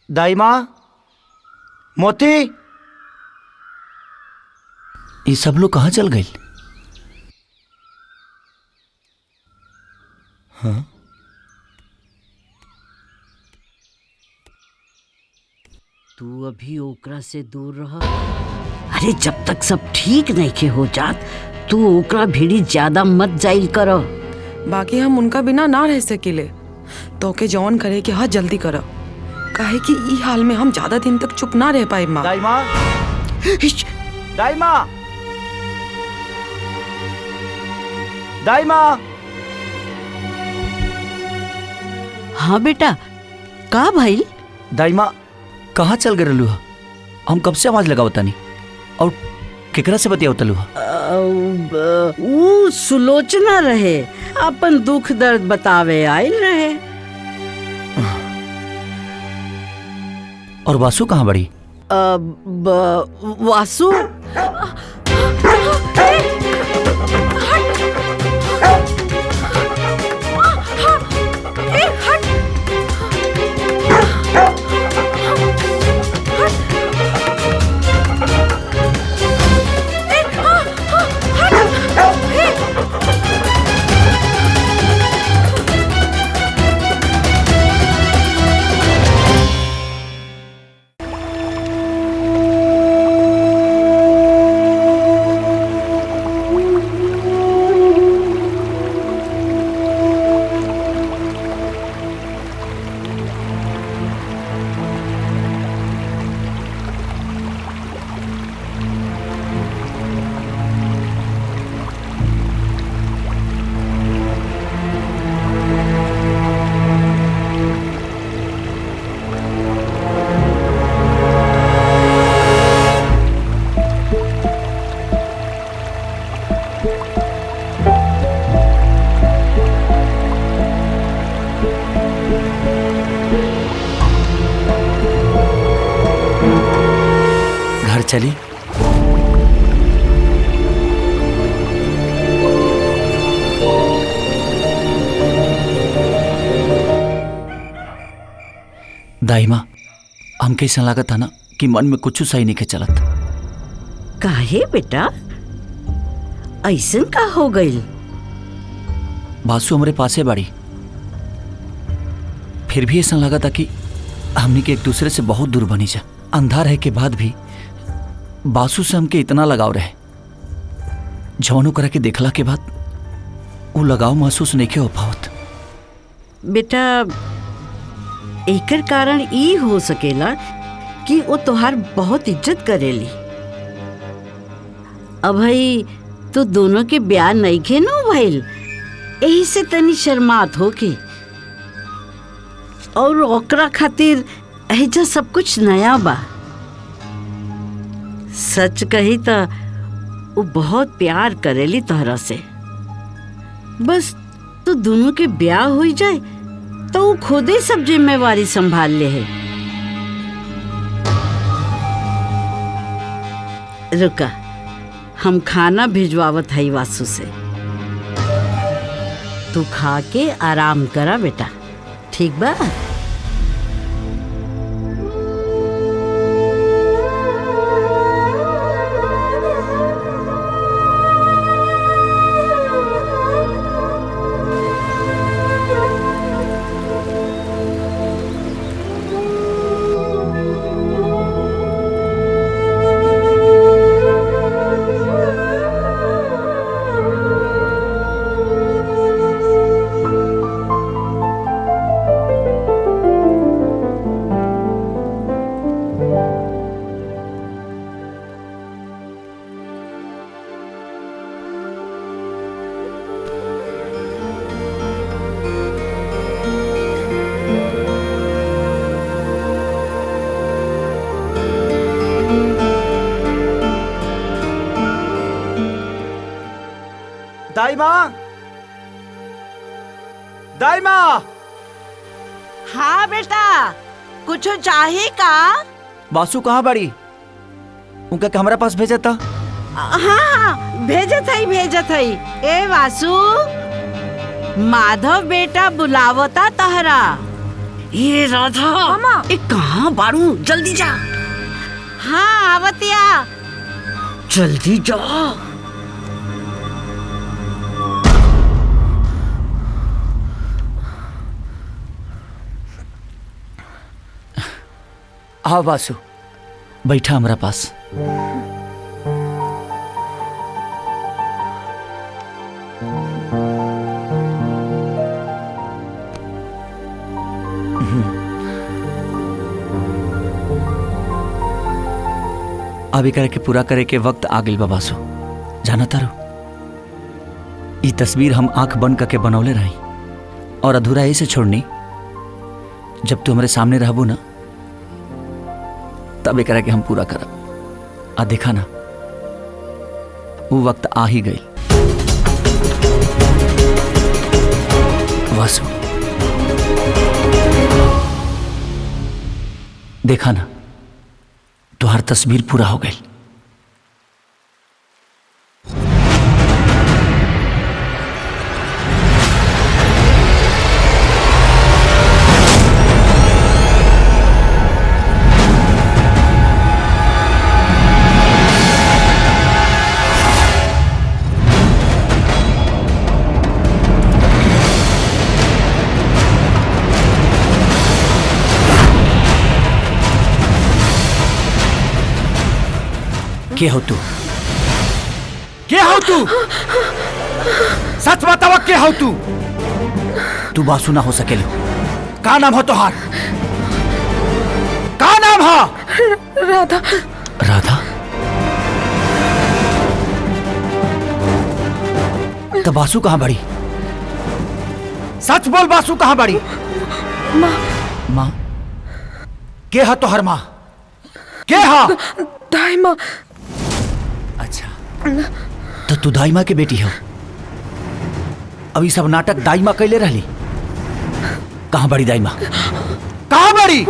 दाई माँ, मोती, ये सब लोग कहाँ चल गए? हाँ? तू अभी ओकरा से दूर रह। अरे जब तक सब ठीक नहीं के हो जात तू ओकरा भिड़ी ज्यादा मत जाइल कर। बाकी हम उनका बिना ना रह सकेले, तो के जौन करे के हा जल्दी कर, काहे कि ई हाल में हम ज्यादा दिन तक चुप ना रह पाए माँ। दाई माँ, दाई माँ, दाई माँ। हाँ बेटा, का भाई? दाई माँ, कहाँ चल गए रहलू? हम कब से आवाज लगाओ तानी और केकरा से बतियाओ तलू? वो सुलोचना रहे, अपन दुख दर्द बतावे आयल रहे। और वासु कहाँ बड़ी? वासु घर चली? दाई माँ, हमके ऐसा लागत था ना कि मन में कुछ सही नहीं के चलत। काहे बेटा, ऐसन का हो गई? बासु हमारे पासे बाड़ी, फिर भी ऐसा लगा था कि हमने के एक दूसरे से बहुत दूर बनी जा। अंधा रहे के बाद भी बासु से हमके इतना लगाव रहे, जवानों करा के देखला के बाद वो लगाव महसूस नहीं के हो पावत। बेटा, एकर कारण ई हो सकेला कि वो तोहार बहुत इज्जत करेली। अब भाई तो दोनों के ब्याह नहीं खे नो भइल, यही से तनी शर्मात हो के, और ओकरा खातिर एजा सब कुछ नया बा। सच कही तो वो बहुत प्यार करेली तोहरा से। बस तो दोनों के ब्याह हो जाए तो वो खुद ही सब जिम्मेवारी संभाल ले है। रुका, हम खाना भिजवावत हई वासु से, तू खा के आराम करा बेटा, ठीक बा? दाई माँ, दाई माँ। हाँ बेटा, कुछ चाहिए का? बासु कहाँ बड़ी? उनका के हमारा पास भेजा था। हाँ, भेजत हई। ए वासु, माधव बेटा बुलावता तहरा। ये राधा, ए कहाँ बारू? जल्दी जा। हाँ आवतिया। जल्दी जा। हाँ वासु, बैठा हमरा पास। अब एकरा के पूरा करे के वक्त आ गइल बा बासु। जाना तारू, ई तस्वीर हम आंख बंद करके बनौले रही और अधूरा ऐसे छोड़नी, जब तू हमारे सामने रहबू ना तब एकरा के हम पूरा करब। आ देखा ना, वो वक्त आ ही गई। वासु, देखा ना, तुहार तस्वीर पूरा हो गई। के हो तू? के हो तू? सच बतावा, के हो तू? तू बासु ना हो सकेलो। का नाम हो तोहार? का नाम हो? राधा। राधा? तो बासु कहाँ बड़ी? सच बोल, बासु कहाँ बड़ी? माँ। माँ? के है तोहर माँ? के है? दाई माँ। अच्छा, तो तू दाई माँ के बेटी हो? अभी सब नाटक दाई माँ कैले रहली? कहाँ बड़ी दाई माँ? कहाँ बड़ी?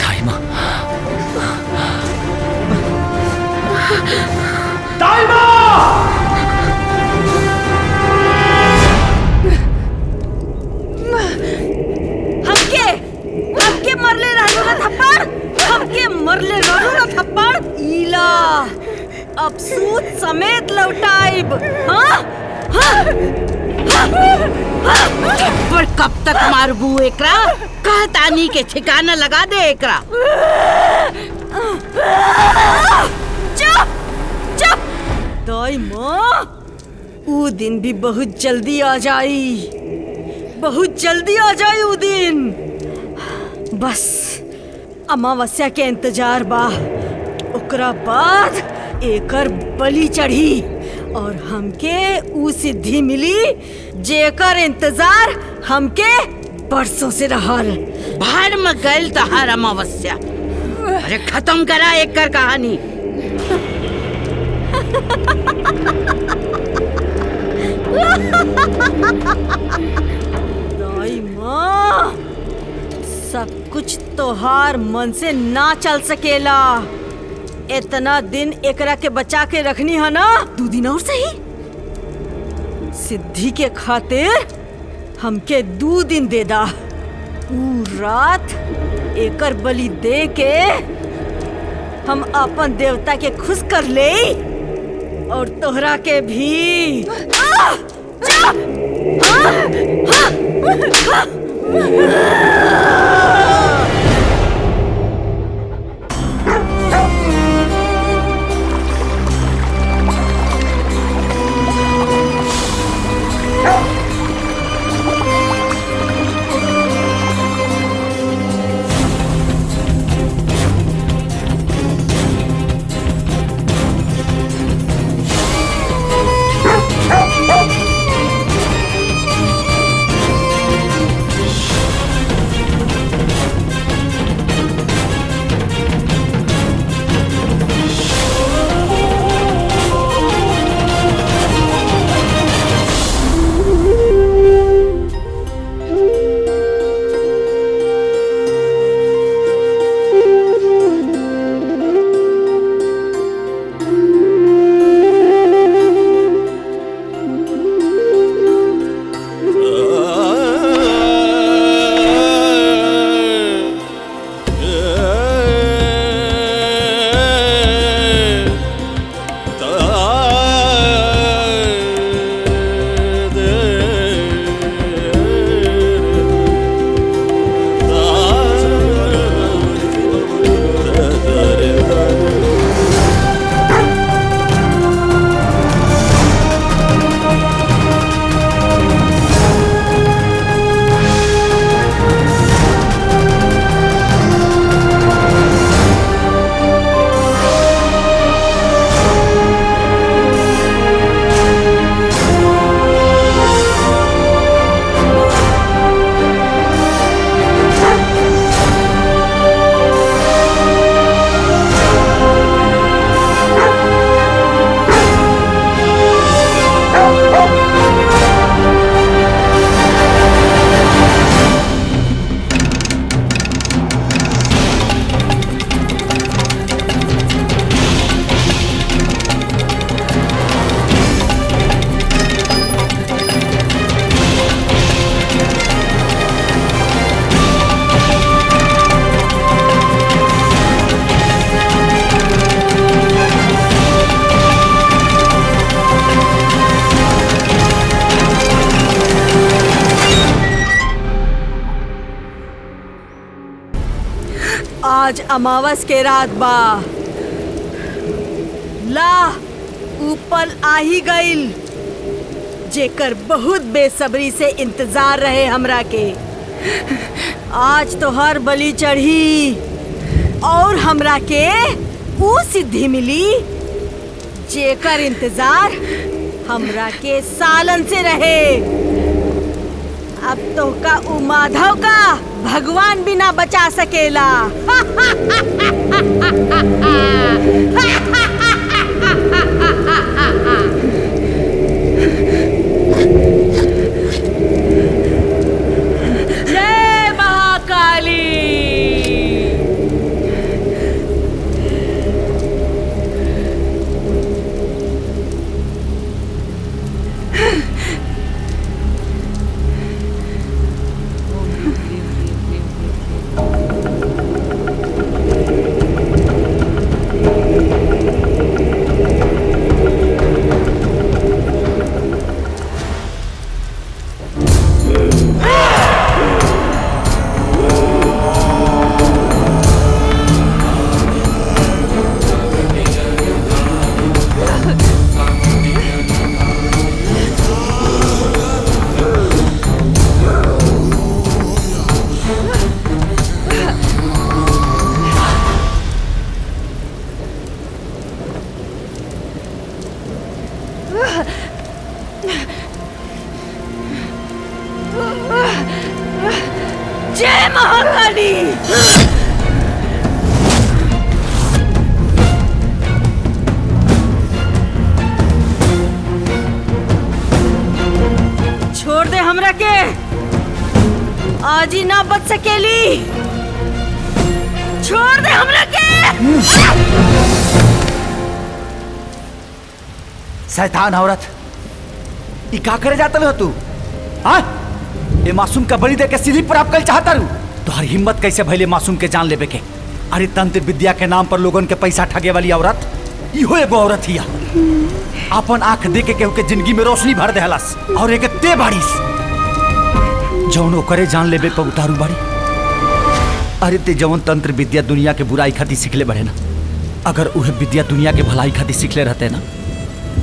दाई माँ। दाई माँ! हमके मरले रहलू ना थप्पड़, हमके मरले रहलू ना थप्पड़। इला अब सूद समेत लौटाइब। हाँ? थप्पड़ कब तक मारबू एकरा? कहतानी के ठिकाना लगा दे एकरा। चुप चुप। दाई माँ, वो दिन भी बहुत जल्दी आ जाई, बहुत जल्दी आ जाई वो दिन। बस अमावस्या के इंतजार बा, ओकरा बाद एकर बलि चढ़ी और हमके ऊ सिद्धि मिली जेकर इंतजार हमके बरसों से रहल। भाड़ में गइल तहार अमावस्या। अरे खत्म करा एकर कहानी। दाई माँ, सब कुछ तोहार मन से ना चल सकेला। इतना दिन एकरा के बचा के रखनी है ना, 2 दिन और सही। सिद्धि के खातिर हमके 2 दिन दे दा। ऊ रात एकर बलि दे के हम अपन देवता के खुश कर ले और तोहरा के भी। आज अमावस के रात बा। ला ऊपर आ ही गईल, जेकर बहुत बेसब्री से इंतजार रहे हमरा के। आज तो हर बलि चढ़ी और हमरा के वो सिद्धि मिली जेकर इंतजार हमरा के सालन से रहे। अब तो का उ माधव का भगवान भी ना बचा सकेला। जय महाकाली। जय महाकाली। छोड़ दे हमरा के, आज ही ना बच सकेली। छोड़ दे हमरा के। शैतान औरत, ई का करे जात हो तू? हाँ, ये मासूम का बलि दे के सीधी प्राप्त कर चाहता रू। तुम्हारी हिम्मत कैसे भइले मासूम के जान लेबे के? अरे तंत्र विद्या के नाम पर लोगन के पैसा ठगे वाली औरत इहो एगो औरत हिया। अपन आंख दे के केहू के जिंदगी में रोशनी भर देहलस और एक ते बारिश जौन ओकरे जान लेबे पर उतारू बाड़ी। अरे ते जौन तंत्र विद्या दुनिया के बुराई खातिर सीखले बढ़े ना, अगर उहे विद्या दुनिया के भलाई खातिर सीखले रहते ना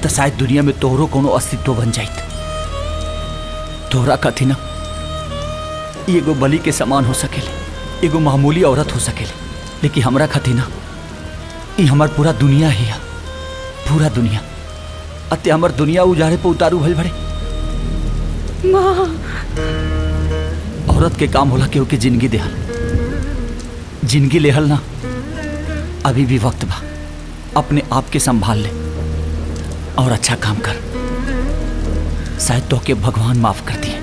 तो शायद दुनिया में तोहरो कोनो अस्तित्व बन जाइत। तोहरा कथी ना एगो बलि के समान हो सकेले, एगो मामूली औरत हो सकेले, लेकिन हमरा खातिर ना ई हमार पूरा दुनिया ही है, पूरा दुनिया। अते हमार दुनिया उजाड़े पे उतारू भइल बड़े। माँ, औरत के काम होला केहू के जिंदगी देहल, जिंदगी लेहल ना। अभी भी वक्त बा, अपने आप के संभाल ले और अच्छा काम कर, शायद तो के भगवान माफ कर दिए।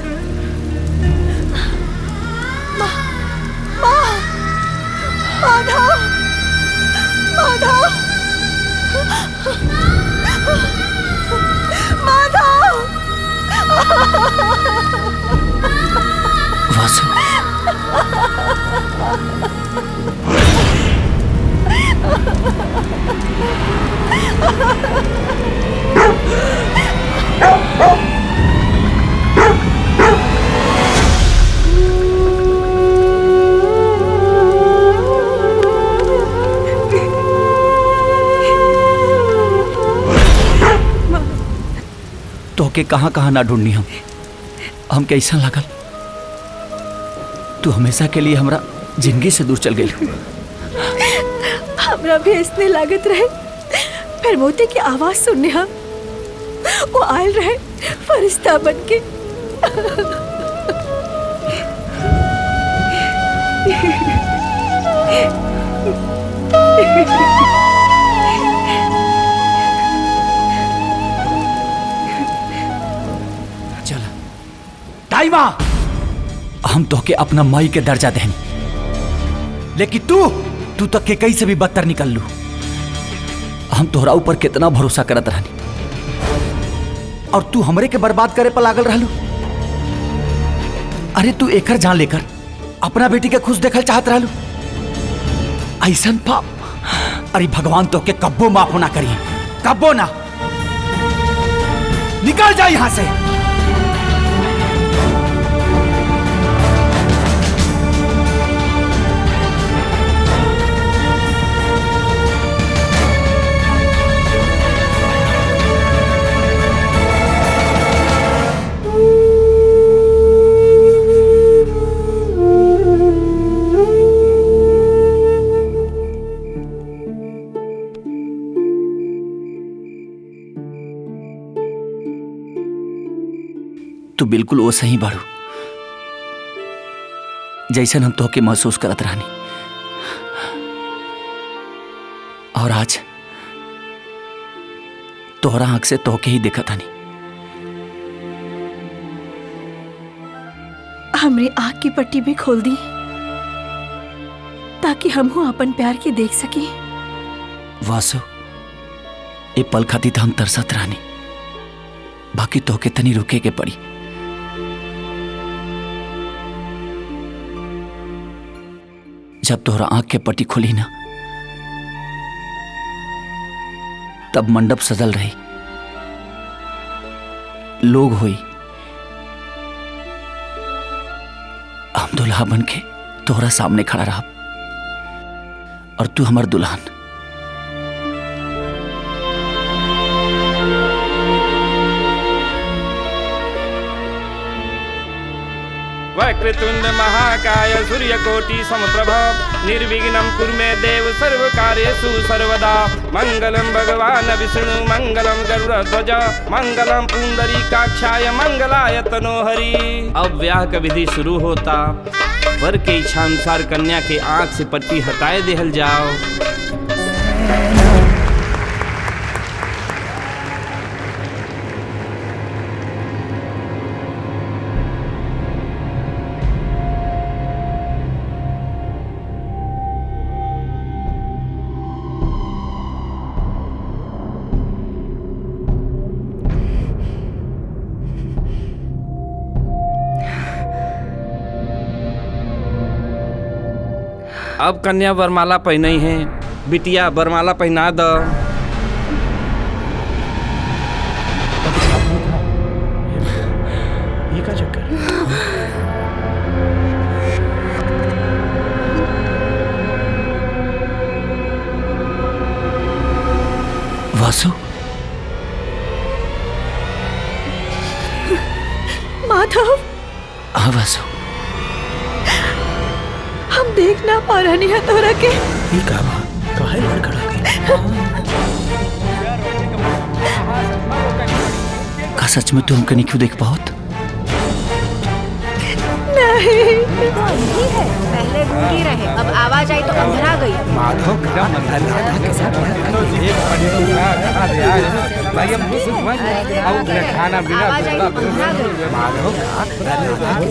माधव, माधव, माधव। वासु, तो के कहाँ कहाँ ना ढूंढनी हम कैसा लगल? तू हमेशा के लिए हमरा जिंदगी से दूर चल गई। हमरा भी ऐसने लागत रहे, फिर मोती की आवाज सुनने हम वो आयल रहे फरिश्ता बन के। चल टाइमा, हम तो के अपना माई के दर्जा दें, लेकिन तू तक के कई से भी बदतर निकल लू। हम तोहरा ऊपर कितना भरोसा करत रहनी और तू हमरे के बर्बाद करे पर लागल रहलू। अरे तू एकर जान लेकर अपना बेटी के खुश देखल चाहत रहलू। ऐसन पाप, अरे भगवान तो के कब्बो माफ ना करिए, कब्बो ना। निकल जा यहां से। तू बिल्कुल वो सही बाड़ू जैसन हम तोहके महसूस करत रहनी। और आज तोहरा आंख से तोहके ही देखत हनी। हमरे आँख की पट्टी भी खोल दी ताकि हमहू अपन प्यार के देख सके। वासु, ये पल खाती तो हम तरसत रहनी, बाकी तोहके तनी रुके के पड़ी। जब तोहरा आंख के पट्टी खुली ना, तब मंडप सजल रही, लोग हुई, हम दुल्हा बन के तोहरा सामने खड़ा रहा और तू हमार दुल्हन। वक्रतुंड महाकाय सूर्यकोटि समप्रभ निर्विघ्नं कुरु मे देव सर्वकार्येषु सर्वदा। मंगलम भगवान विष्णु मंगलम गरुड़ध्वज मंगलम पुंडरीकाक्षाय मंगलाय तनोहरि। अब ब्याह का विधि शुरू होता। वर के इच्छा अनुसार कन्या के आंख से पट्टी हटाए देहल जाओ। अब कन्या वरमाला पहनाई है। बिटिया वरमाला पहना दो। ये क्या चक्कर? वासु, माधव, हाँ वासु, हम देख ना पा रहे हैं तोरा के। ये काहे लड़ खड़ा का सच में तू हमको नहीं क्यों देख पाओत? नहीं, ही है, पहले गूंगी रहे, अब आवाज आई तो अंधरा गई। माधव का राधा के साथ खाना बिना आवाज आई तो अंधरा गई। माधव का राधा के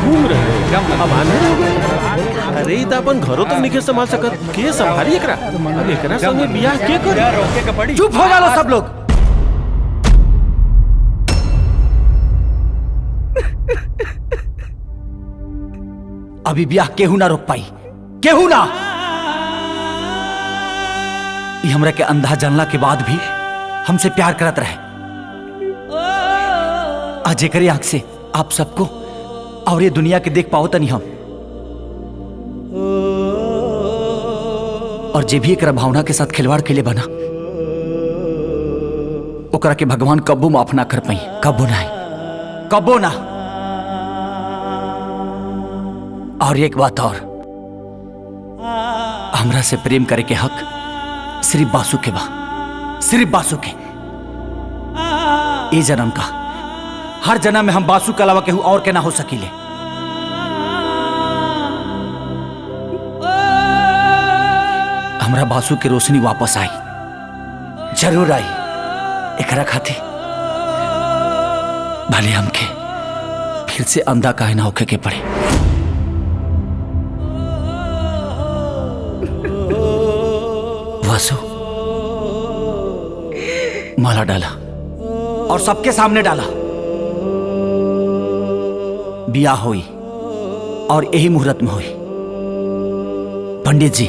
घूम रहे अब आने। अरे ई त अपन घरों तो नहीं संभाल सकत, के संभाली एकरा? अब एकरा संगे बियाह के कर? चुप हो जाओ सब लोग। अभी ब्याह केहू ना रोक पाई, केहू ना। ये हमरा के अंधा जानला के बाद भी हमसे प्यार करत रहे। आज एकरे आंख से आप सबको और ये दुनिया के देख पाओ तनी हम। और जे भी एकरा भावना के साथ खिलवाड़ के लिए बना, ओकरा के भगवान कब्बो माफ ना कर पाई। कब्बो ना, कब्बो ना। और एक बात और, हमरा से प्रेम करे के हक सिर्फ बासु के बा, सिर्फ बासु के। ए जन्म का, हर जन्म में हम बासु के अलावा केहू और के ना हो सकीले। हमरा बासु के रोशनी वापस आई, जरूर आई। एकरा खातिर भले हमके फिर से अंधा काहे ना होके के पड़े। वासु, माला डाला और सबके सामने डाला। बियाह हुई और यही मुहूर्त में हुई। पंडित जी,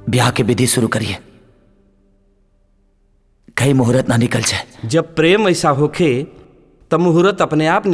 ब्याह की विधि शुरू करिए, कहीं मुहूर्त ना निकल जाए। जब प्रेम ऐसा होखे तब मुहूर्त अपने आप